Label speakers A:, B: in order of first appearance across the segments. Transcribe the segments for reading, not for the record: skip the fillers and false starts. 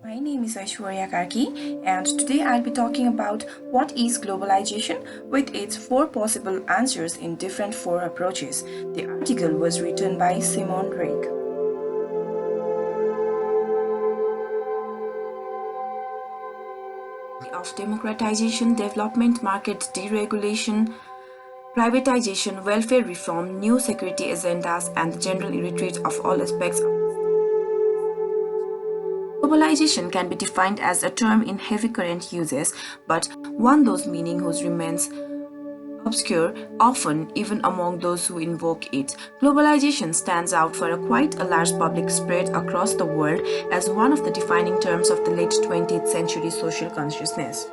A: My name is Aishwarya Karki, and today I'll be talking about what is globalization with its four possible answers in different four approaches. The article was written by Simon Reich. Of democratization, development, market deregulation, privatization, welfare reform, new security agendas, and the general retreat of all aspects of globalization can be defined as a term in heavy current uses, but one whose meaning whose remains obscure, often even among those who invoke it. Globalization stands out for quite a large public spread across the world as one of the defining terms of the late 20th century social consciousness.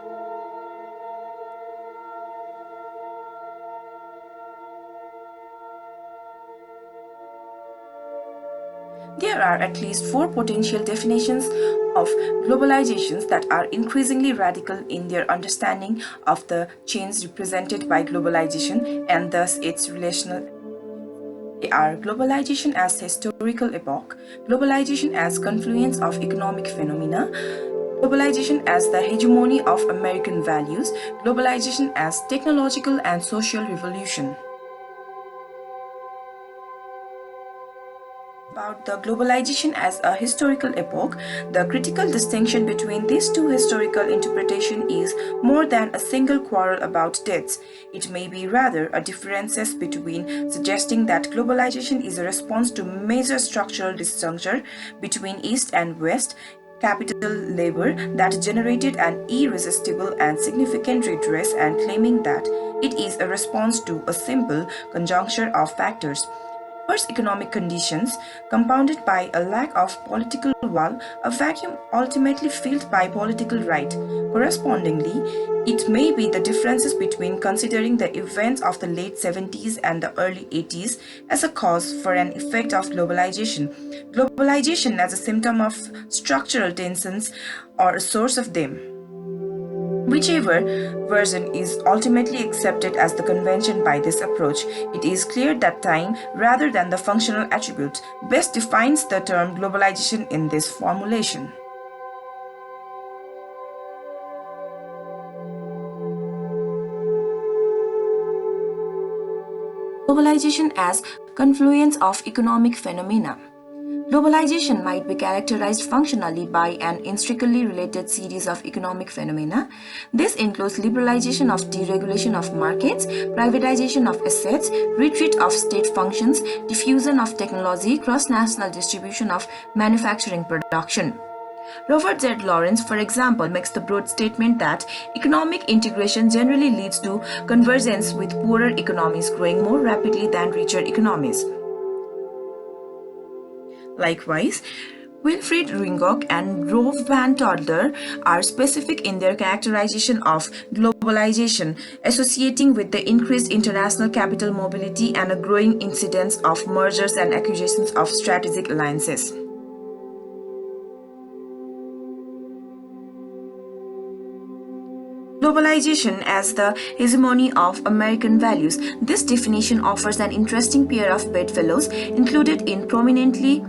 A: There are at least four potential definitions of globalizations that are increasingly radical in their understanding of the change represented by globalization and thus its relational. They are globalization as historical epoch, globalization as confluence of economic phenomena, globalization as the hegemony of American values, globalization as technological and social revolution. About the globalization as a historical epoch, the critical distinction between these two historical interpretations is more than a single quarrel about dates. It may be rather a differences between suggesting that globalization is a response to major structural disjuncture between East and West, capital labor that generated an irresistible and significant redress and claiming that it is a response to a simple conjuncture of factors. Adverse economic conditions, compounded by a lack of political will, a vacuum ultimately filled by political right. Correspondingly, it may be the differences between considering the events of the late 70s and the early 80s as a cause for an effect of globalization, globalization as a symptom of structural tensions or a source of them. Whichever version is ultimately accepted as the convention by this approach, it is clear that time, rather than the functional attribute, best defines the term globalization in this formulation. Globalization as confluence of economic phenomena. Globalization might be characterized functionally by an intricately related series of economic phenomena. This includes liberalization of deregulation of markets, privatization of assets, retreat of state functions, diffusion of technology, cross-national distribution of manufacturing production. Robert Z. Lawrence, for example, makes the broad statement that economic integration generally leads to convergence with poorer economies growing more rapidly than richer economies. Likewise, Wilfried Ringhock and Rove van Toddler are specific in their characterization of globalization, associating with the increased international capital mobility and a growing incidence of mergers and acquisitions of strategic alliances. Globalization as the hegemony of American values. This definition offers an interesting pair of bedfellows. Included in prominently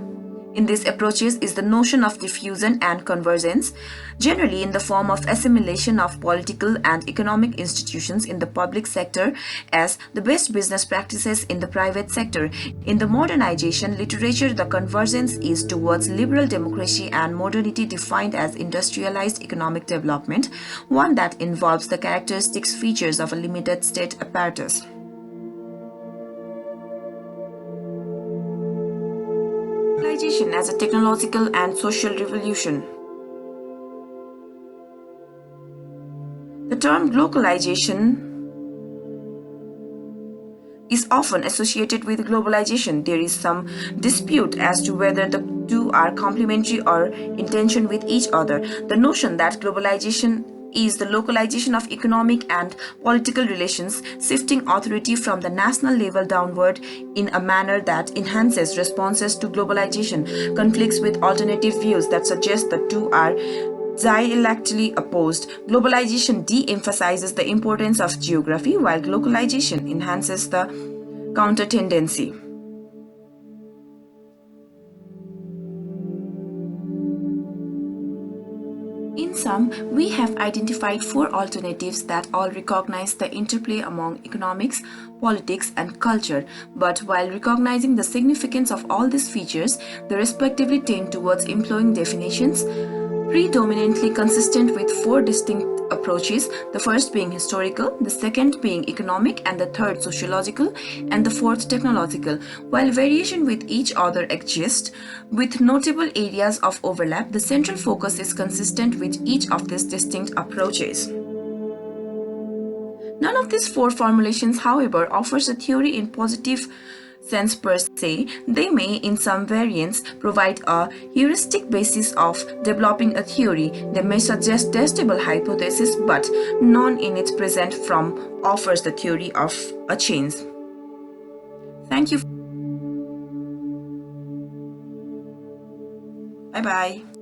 A: in these approaches is the notion of diffusion and convergence, generally in the form of assimilation of political and economic institutions in the public sector as the best business practices in the private sector. In the modernization literature, the convergence is towards liberal democracy and modernity defined as industrialized economic development, one that involves the characteristic features of a limited state apparatus. Globalization as a technological and social revolution. The term globalization is often associated with globalization. There is some dispute as to whether the two are complementary or in tension with each other. The notion that globalization is the localization of economic and political relations, shifting authority from the national level downward in a manner that enhances responses to globalization, conflicts with alternative views that suggest the two are dialectically opposed. Globalization de-emphasizes the importance of geography, while globalization enhances the counter tendency. sum, we have identified four alternatives that all recognize the interplay among economics, politics, and culture. But while recognizing the significance of all these features, they respectively tend towards employing definitions predominantly consistent with four distinct approaches, the first being historical, the second being economic, and the third sociological, and the fourth technological. While variation with each other exists, with notable areas of overlap, the central focus is consistent with each of these distinct approaches. None of these four formulations, however, offers a theory in positive sense per se. They may, in some variants, provide a heuristic basis of developing a theory. They may suggest testable hypothesis, but none in its present form offers the theory of a change. Thank you. Bye bye.